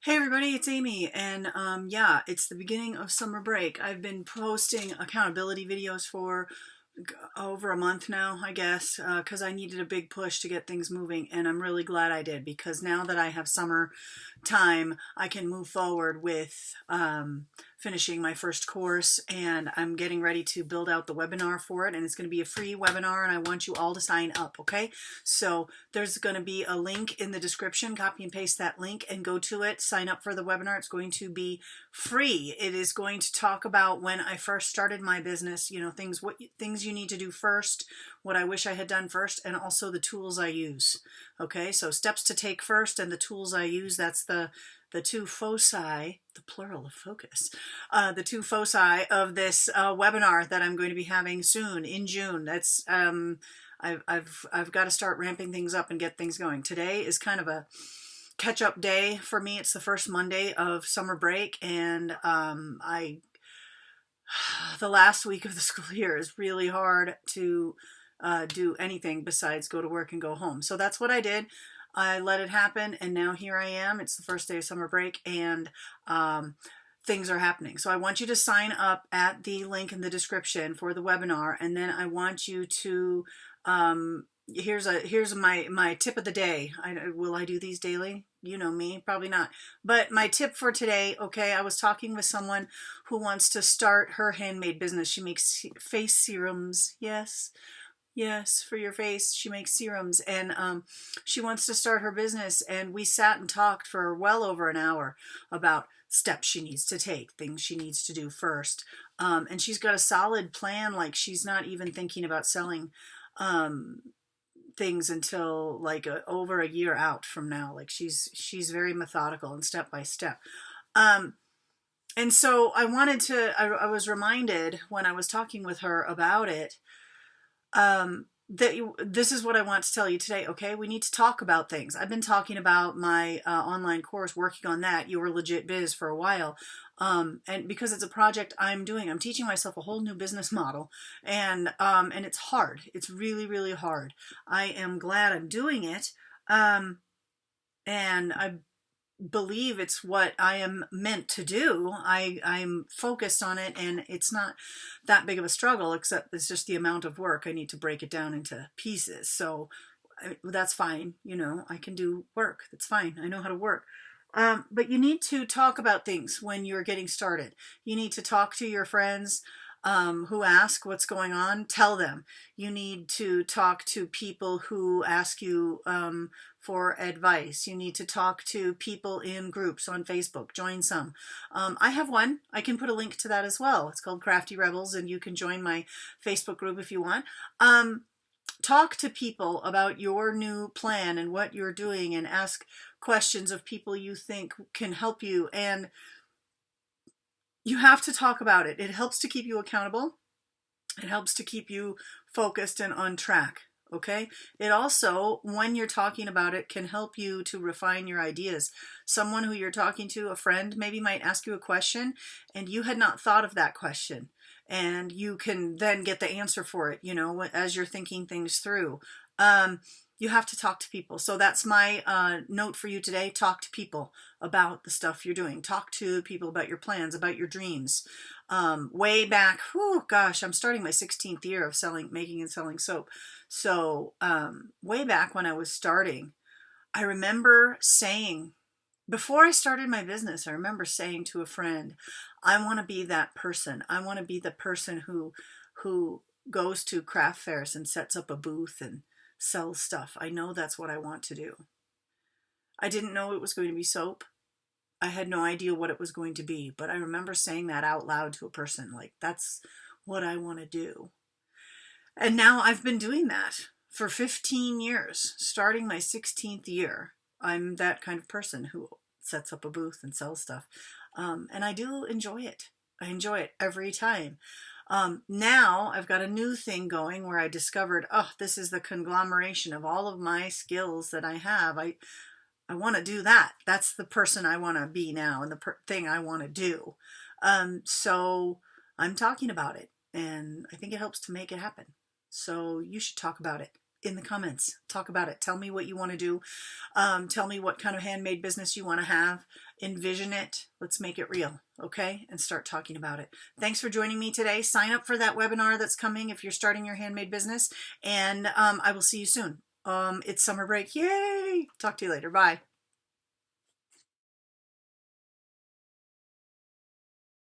Hey everybody, it's Amy, and yeah, it's the beginning of summer break. I've been posting accountability videos for over a month now, I guess, because I needed a big push to get things moving, and I'm really glad I did, because now that I have summer time, I can move forward with finishing my first course, and I'm getting ready to build out the webinar for it, and it's going to be a free webinar, and I want you all to sign up, okay? So there's going to be a link in the description. Copy and paste that link and go to it, sign up for the webinar. It's going to be free. It is going to talk about when I first started my business, you know, things you need to do first, what I wish I had done first, and also the tools I use. Okay, so steps to take first and the tools I use. That's the two foci, the plural of focus, the two foci of this webinar that I'm going to be having soon in June. That's I've got to start ramping things up and get things going. Today is kind of a catch-up day for me. It's the first Monday of summer break, and the last week of the school year is really hard to do anything besides go to work and go home. So that's what I did. I let it happen, and now here I am. It's the first day of summer break, and things are happening. So I want you to sign up at the link in the description for the webinar, and then I want you to here's my tip of the day. Will I do these daily? You know me, probably not. But my tip for today, okay, I was talking with someone who wants to start her handmade business. She makes face serums. Yes, for your face. She makes serums, and she wants to start her business, and we sat and talked for well over an hour about steps she needs to take, things she needs to do first. And she's got a solid plan. Like, she's not even thinking about selling things until like over a year out from now. Like, she's very methodical and step by step. And so I was reminded when I was talking with her about it, this is what I want to tell you today. Okay, we need to talk about things. I've been talking about my online course, working on that, Your Legit Biz, for a while, and because it's a project I'm doing, I'm teaching myself a whole new business model, and it's hard. It's really, really hard. I am glad I'm doing it, and I believe it's what I am meant to do. I'm focused on it, and it's not that big of a struggle, except it's just the amount of work. I need to break it down into pieces. So that's fine. You know, I can do work. That's fine. I know how to work. But you need to talk about things when you're getting started. You need to talk to your friends who ask what's going on. Tell them. You need to talk to people who ask you for advice. You need to talk to people in groups on Facebook. Join some. I have one. I can put a link to that as well. It's called Crafty Rebels, and you can join my Facebook group if you want. Talk to people about your new plan and what you're doing, and ask questions of people you think can help you. And you have to talk about it. It helps to keep you accountable. It helps to keep you focused and on track. Okay. It also, when you're talking about it, can help you to refine your ideas. Someone who you're talking to, a friend, maybe might ask you a question, and you had not thought of that question, and you can then get the answer for it, you know, as you're thinking things through. You have to talk to people. So that's my note for you today. Talk to people about the stuff you're doing. Talk to people about your plans, about your dreams. Way back, gosh, I'm starting my 16th year of making and selling soap. So way back when I was starting, I remember saying, before I started my business, I remember saying to a friend, I want to be that person. I want to be the person who goes to craft fairs and sets up a booth and sells stuff. I know that's what I want to do. I didn't know it was going to be soap. I had no idea what it was going to be, but I remember saying that out loud to a person, like, that's what I want to do. And now I've been doing that for 15 years, starting my 16th year. I'm that kind of person who sets up a booth and sells stuff. And I do enjoy it. I enjoy it every time. Now I've got a new thing going where I discovered, this is the conglomeration of all of my skills that I have. I want to do that. That's the person I want to be now, and the thing I want to do. So I'm talking about it, and I think it helps to make it happen. So you should talk about it. in the comments. Talk about it. Tell me what you want to do. Tell me what kind of handmade business you want to have. Envision it. Let's make it real, okay? And start talking about it. Thanks for joining me today. Sign up for that webinar that's coming if you're starting your handmade business. And I will see you soon. It's summer break. Yay! Talk to you later. Bye.